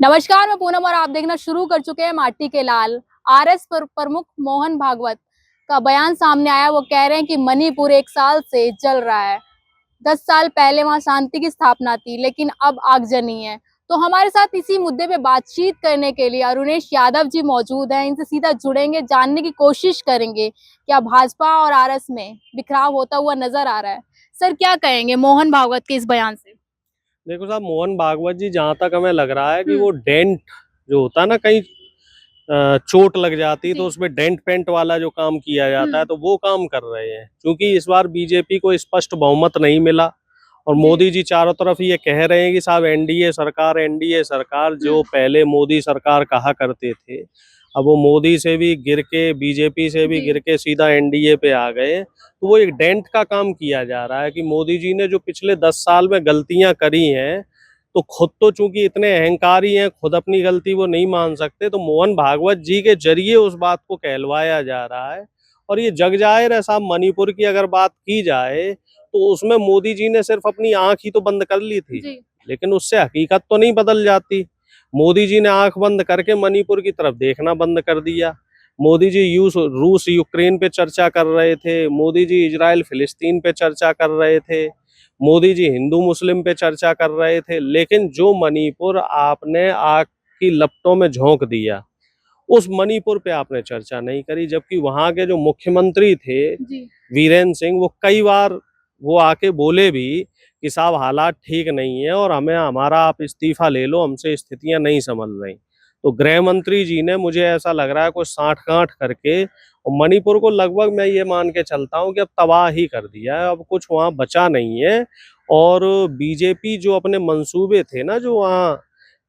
नमस्कार, मैं पूनम और आप देखना शुरू कर चुके हैं माटी के लाल। प्रमुख मोहन भागवत का बयान सामने आया। वो कह रहे हैं कि मणिपुर 1 साल से जल रहा है। 10 साल पहले वहां शांति की स्थापना थी, लेकिन अब आगजनी है। तो हमारे साथ इसी मुद्दे पे बातचीत करने के लिए अरुणेश यादव जी मौजूद हैं। इनसे सीधा जुड़ेंगे, जानने की कोशिश करेंगे क्या भाजपा और आरएस में बिखराव होता हुआ नजर आ रहा है। सर, क्या कहेंगे मोहन भागवत के इस बयान से? देखो साहब, मोहन भागवत जी, जहां तक हमें लग रहा है कि हम्म। वो डेंट जो होता है ना, कहीं चोट लग जाती है तो जी। उसमें डेंट पेंट वाला जो काम किया जाता है, हम्म। तो वो काम कर रहे हैं। क्योंकि इस बार बीजेपी को स्पष्ट बहुमत नहीं मिला और जी। मोदी जी चारों तरफ ये कह रहे हैं कि साहब एनडीए सरकार, एनडीए सरकार। जो हम्म। पहले मोदी सरकार कहा करते थे, अब वो मोदी से भी गिर के, बीजेपी से भी जी। गिर के सीधा एनडीए पे आ गए। तो वो एक डेंट का काम किया जा रहा है कि मोदी जी ने जो पिछले 10 साल में गलतियां करी हैं, तो खुद तो चूंकि इतने अहंकारी हैं, खुद अपनी गलती वो नहीं मान सकते, तो मोहन भागवत जी के जरिए उस बात को कहलवाया जा रहा है। और ये जग जाहिर है साहब, मणिपुर की अगर बात की जाए तो उसमें मोदी जी ने सिर्फ अपनी आंख ही तो बंद कर ली थी, जी। लेकिन उससे हकीकत तो नहीं बदल जाती। मोदी जी ने आंख बंद करके मणिपुर की तरफ देखना बंद कर दिया। मोदी जी रूस यूक्रेन पे चर्चा कर रहे थे, मोदी जी इजराइल फिलिस्तीन पे चर्चा कर रहे थे, मोदी जी हिंदू मुस्लिम पे चर्चा कर रहे थे। लेकिन जो मणिपुर आपने आग की लपटों में झोंक दिया, उस मणिपुर पे आपने चर्चा नहीं करी। जबकि वहां के जो मुख्यमंत्री थे जी। वीरेंद्र सिंह, वो कई बार वो आके बोले भी कि साहब हालात ठीक नहीं है और हमें हमारा आप इस्तीफा ले लो, हमसे स्थितियां नहीं संभल रही। तो गृह मंत्री जी ने, मुझे ऐसा लग रहा है, कुछ साठ गांठ करके और मणिपुर को लगभग मैं ये मान के चलता हूँ कि अब तबाह ही कर दिया है। अब कुछ वहाँ बचा नहीं है। और बीजेपी जो अपने मंसूबे थे ना, जो वहाँ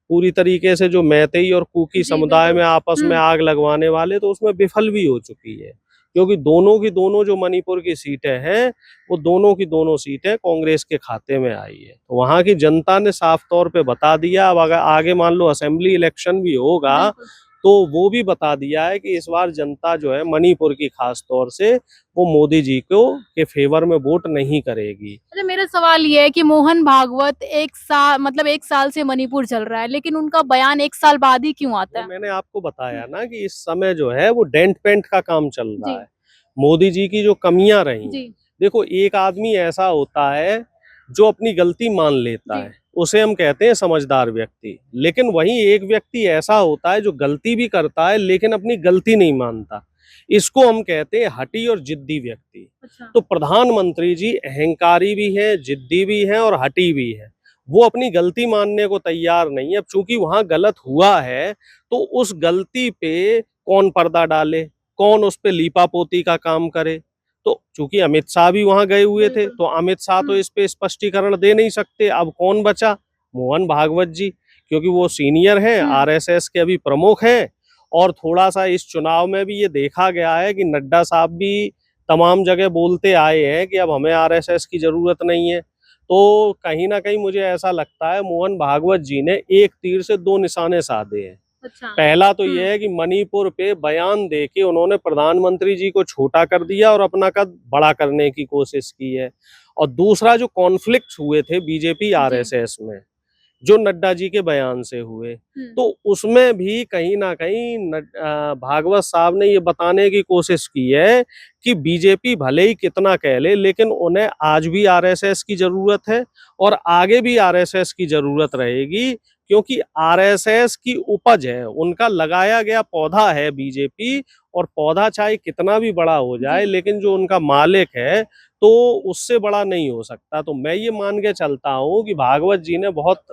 पूरी तरीके से जो मैतेई और कुकी जी, समुदाय बिल्कुल। में आपस में आग लगवाने वाले, तो उसमें विफल भी हो चुकी है। क्योंकि दोनों की दोनों जो मणिपुर की सीटें हैं, वो दोनों की दोनों सीटें कांग्रेस के खाते में आई है। तो वहां की जनता ने साफ तौर पे बता दिया। अब अगर आगे मान लो असेंबली इलेक्शन भी होगा, बिल्कुल। तो वो भी बता दिया है कि इस बार जनता जो है मणिपुर की, खास तौर से, वो मोदी जी को के फेवर में वोट नहीं करेगी। अच्छा, मेरा सवाल ये है कि मोहन भागवत 1 साल, मतलब 1 साल से मणिपुर चल रहा है, लेकिन उनका बयान 1 साल बाद ही क्यों आता वो है? मैंने आपको हुँ। बताया ना कि इस समय जो है वो डेंट पेंट का काम चल रहा जी। है। मोदी जी की जो कमियां रही, जी। देखो, एक आदमी ऐसा होता है जो अपनी गलती मान लेता जी। है, उसे हम कहते हैं समझदार व्यक्ति। लेकिन वहीं एक व्यक्ति ऐसा होता है जो गलती भी करता है लेकिन अपनी गलती नहीं मानता। इसको हम कहते हैं हठी और जिद्दी व्यक्ति। अच्छा। तो प्रधानमंत्री जी अहंकारी भी हैं, जिद्दी भी हैं और हठी भी हैं। वो अपनी गलती मानने को तैयार नहीं है। अब चूंकि वहां गलत हुआ है, तो उस गलती पे कौन पर्दा डाले, कौन उस पे लीपापोती का काम करे। तो चूंकि अमित शाह भी वहां गए हुए थे, बिल्कुल। तो अमित शाह तो हुँ। इस पे स्पष्टीकरण दे नहीं सकते। अब कौन बचा? मोहन भागवत जी, क्योंकि वो सीनियर हैं, हुँ। आरएसएस के अभी प्रमुख हैं। और थोड़ा सा इस चुनाव में भी ये देखा गया है कि नड्डा साहब भी तमाम जगह बोलते आए हैं कि अब हमें आरएसएस की जरूरत नहीं है। तो कहीं ना कहीं मुझे ऐसा लगता है मोहन भागवत जी ने एक तीर से दो निशाने साधे हैं। अच्छा। पहला तो हुँ। यह है कि मणिपुर पे बयान दे के उन्होंने प्रधानमंत्री जी को छोटा कर दिया और अपना कद बड़ा करने की कोशिश की है। और दूसरा, जो कॉन्फ्लिक्ट हुए थे बीजेपी जी। आरएसएस में, जो नड्डा जी के बयान से हुए, हुँ। तो उसमें भी कहीं ना कहीं भागवत साहब ने ये बताने की कोशिश की है कि बीजेपी भले ही कितना कह ले, लेकिन उन्हें आज भी आरएसएस की जरूरत है और आगे भी आरएसएस की जरूरत रहेगी। क्योंकि आरएसएस की उपज है, उनका लगाया गया पौधा है बीजेपी। और पौधा चाहे कितना भी बड़ा हो जी। जाए, लेकिन जो उनका मालिक है, तो उससे बड़ा नहीं हो सकता। तो मैं ये मान के चलता हूँ कि भागवत जी ने बहुत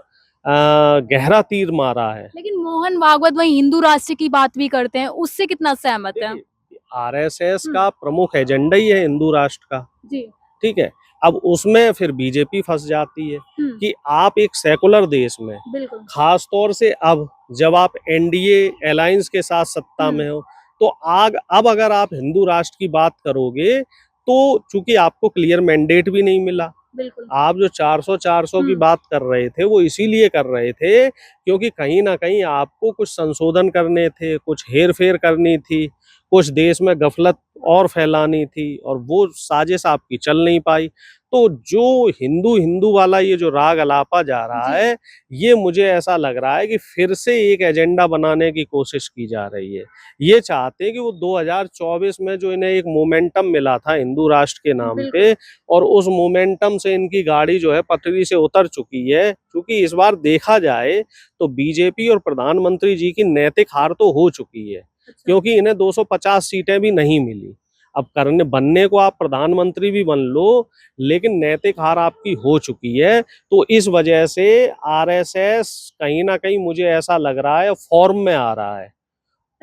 गहरा तीर मारा है। लेकिन मोहन भागवत वहीं हिंदू राष्ट्र की बात भी करते हैं, उससे कितना सहमत हैं? देखिए, आरएसएस हुँ। का प्रमुख एजेंडा ही है हिंदू राष्ट्र का। जी। ठीक है। अब उसमें फिर बीजेपी फंस जाती है हुँ। कि आप एक सेकुलर देश में, बिल्कुल। खास तौर से अब जब आप एनडीए अलायंस के साथ सत्ता हुँ। में हो, तो आग अब अगर आप हिंदू राष्ट्र की बात करोगे, तो चूंकि आपको क्लियर मैंडेट भी नहीं मिला। बिल्कुल। आप जो 400 की हुँ। बात कर रहे थे, वो इसीलिए कर रहे थे क्योंकि कहीं ना कहीं आपको कुछ संशोधन करने थे, कुछ हेर फेर करनी थी, कुछ देश में गफलत और फैलानी थी, और वो साजिश आपकी चल नहीं पाई। तो जो हिंदू हिंदू वाला ये जो राग अलापा जा रहा जी। है, ये मुझे ऐसा लग रहा है कि फिर से एक एजेंडा बनाने की कोशिश की जा रही है। ये चाहते हैं कि वो 2024 में जो इन्हें एक मोमेंटम मिला था हिंदू राष्ट्र के नाम बिल्कुल। पे, और उस मोमेंटम से इनकी गाड़ी जो है पटरी से उतर चुकी है। क्योंकि इस बार देखा जाए तो बीजेपी और प्रधानमंत्री जी की नैतिक हार तो हो चुकी है, क्योंकि इन्हें 250 सीटें भी नहीं मिली। अब करने बनने को आप प्रधानमंत्री भी बन लो, लेकिन नैतिक हार आपकी हो चुकी है। तो इस वजह से आरएसएस कहीं ना कहीं मुझे ऐसा लग रहा है फॉर्म में आ रहा है,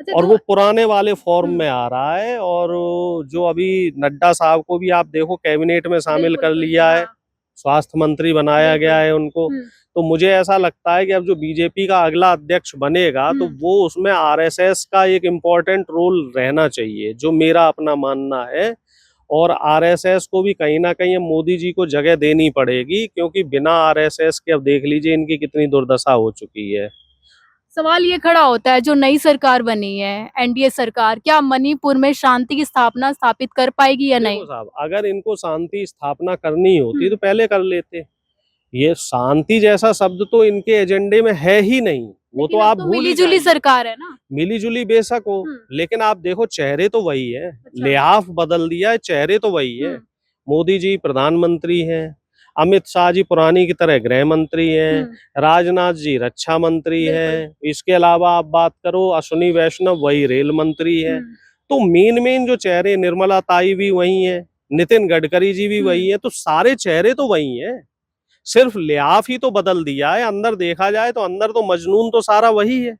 अच्छा, और तो वो पुराने वाले फॉर्म हम्म, में आ रहा है। और जो अभी नड्डा साहब को भी आप देखो कैबिनेट में शामिल बिल्कुल कर बिल्कुल, लिया है, हाँ, स्वास्थ्य मंत्री बनाया गया बिल्कुल। है उनको। हम्म, तो मुझे ऐसा लगता है कि अब जो बीजेपी का अगला अध्यक्ष बनेगा तो हम्म, वो उसमें आरएसएस का एक इम्पोर्टेंट रोल रहना चाहिए, जो मेरा अपना मानना है। और आरएसएस को भी कहीं ना कहीं मोदी जी को जगह देनी पड़ेगी, क्योंकि बिना आरएसएस के अब देख लीजिए इनकी कितनी दुर्दशा हो चुकी है। सवाल ये खड़ा होता है, जो नई सरकार बनी है, एनडीए सरकार, क्या मणिपुर में शांति की स्थापना स्थापित कर पाएगी या देखो नहीं? साहब, अगर इनको शांति स्थापना करनी होती हम्म, तो पहले कर लेते। ये शांति जैसा शब्द तो इनके एजेंडे में है ही नहीं, वो तो लेकिन अब आप तो भूल ही मिली-जुली जाइए। सरकार है ना? मिली जुली बेशक हो, हम्म, लेकिन आप देखो चेहरे तो वही है। अच्छा, लिहाफ बदल दिया है, चेहरे तो वही है। हम्म, मोदी जी प्रधानमंत्री हैं, अमित शाह जी पुरानी की तरह गृह मंत्री हैं, हम्म, राजनाथ जी रक्षा मंत्री बिल्कुल, हैं। इसके अलावा आप बात करो अश्विनी वैष्णव, वही रेल मंत्री हैं। हम्म, तो मेन मेन जो चेहरे, निर्मला ताई भी वही हैं, नितिन गडकरी जी भी वही हम्म, हैं। तो सारे चेहरे तो वही हैं, सिर्फ लिहाफ ही तो बदल दिया है। अंदर देखा जाए तो अंदर तो मजनून तो सारा वही है।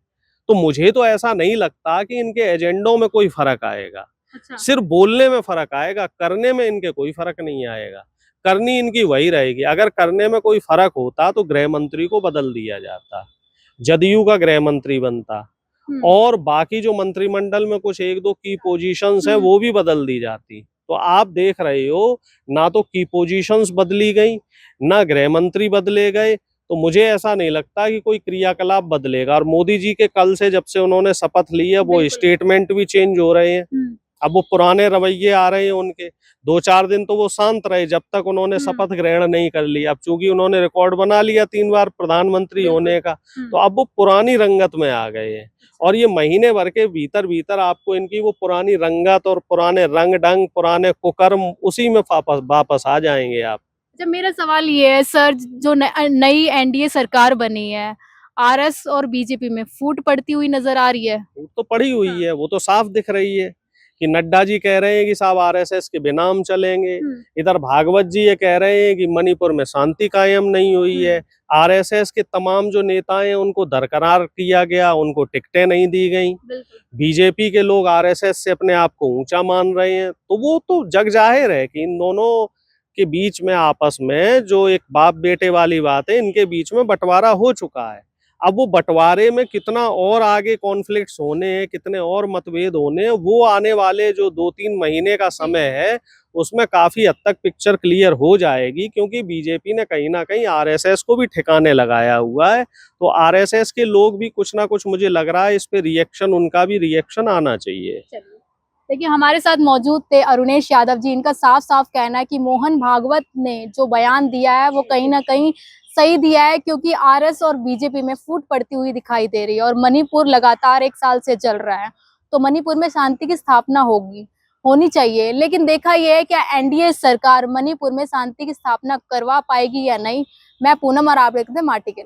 तो मुझे तो ऐसा नहीं लगता कि इनके एजेंडों में कोई फर्क आएगा। अच्छा, सिर्फ बोलने में फर्क आएगा, करने में इनके कोई फर्क नहीं आएगा। करनी इनकी वही रहेगी। अगर करने में कोई फर्क होता तो गृह मंत्री को बदल दिया जाता, जदयू का गृह मंत्री बनता, हम्म, और बाकी जो मंत्रिमंडल में कुछ एक दो की पोजीशंस हैं हम्म, वो भी बदल दी जाती। तो आप देख रहे हो, ना तो की पोजीशंस बदली गई, ना गृह मंत्री बदले गए। तो मुझे ऐसा नहीं लगता कि कोई क्रियाकलाप बदलेगा। और मोदी जी के कल से, जब से उन्होंने शपथ ली है, वो बिल्कुल, स्टेटमेंट भी चेंज हो रहे हैं। हम्म, अब वो पुराने रवैये आ रहे हैं उनके। 2-4 दिन तो वो शांत रहे जब तक उन्होंने हम्म, शपथ ग्रहण नहीं कर लिया। अब चूंकि उन्होंने रिकॉर्ड बना लिया 3 बार प्रधानमंत्री बिल्कुल, होने का, तो अब वो पुरानी रंगत में आ गए हैं। और ये महीने भर के भीतर भीतर आपको इनकी वो पुरानी रंगत और पुराने रंग ढंग, पुराने कुकर्म, उसी में वापस वापस आ जाएंगे आप। अच्छा, मेरा सवाल ये है सर, जो नई एनडीए सरकार बनी है, आरएस और बीजेपी में फूट पड़ती हुई नजर आ रही है? वो तो पड़ी हाँ, हुई है, वो तो साफ दिख रही है कि नड्डा जी कह रहे हैं कि साहब आरएसएस के बिना हम चलेंगे। हम्म, इधर भागवत जी ये कह रहे हैं कि मणिपुर में शांति कायम नहीं हुई है। हम्म, आरएसएस के तमाम जो नेता हैं उनको दरकरार किया गया, उनको टिकटें नहीं दी गई। बिल्कुल, बीजेपी के लोग आरएसएस से अपने आप को ऊंचा मान रहे हैं। तो वो तो जग जाहिर है कि इन दोनों के बीच में आपस में जो एक बाप बेटे वाली बात है, इनके बीच में बंटवारा हो चुका है। अब वो बंटवारे में कितना और आगे कॉन्फ्लिक्ट्स होने हैं, कितने और मतभेद होने हैं, वो आने वाले जो 2-3 महीने का जी, समय है उसमें काफी हद तक पिक्चर क्लियर हो जाएगी। क्योंकि बीजेपी ने कहीं ना कहीं आरएसएस को भी ठिकाने लगाया हुआ है। तो आरएसएस के लोग भी कुछ ना कुछ, मुझे लग रहा है इस पे रिएक्शन, उनका भी रिएक्शन आना चाहिए। चलिए। देखिए, हमारे साथ मौजूद थे अरुणेश यादव जी। इनका साफ साफ कहना है कि मोहन भागवत ने जो बयान दिया है वो कहीं ना कहीं सही दिया है, क्योंकि आरएस और बीजेपी में फूट पड़ती हुई दिखाई दे रही है और मणिपुर लगातार 1 साल से चल रहा है। तो मणिपुर में शांति की स्थापना होनी चाहिए, लेकिन देखा यह है क्या एनडीए सरकार मणिपुर में शांति की स्थापना करवा पाएगी या नहीं। मैं पूनम और आप देखते हैं माटी के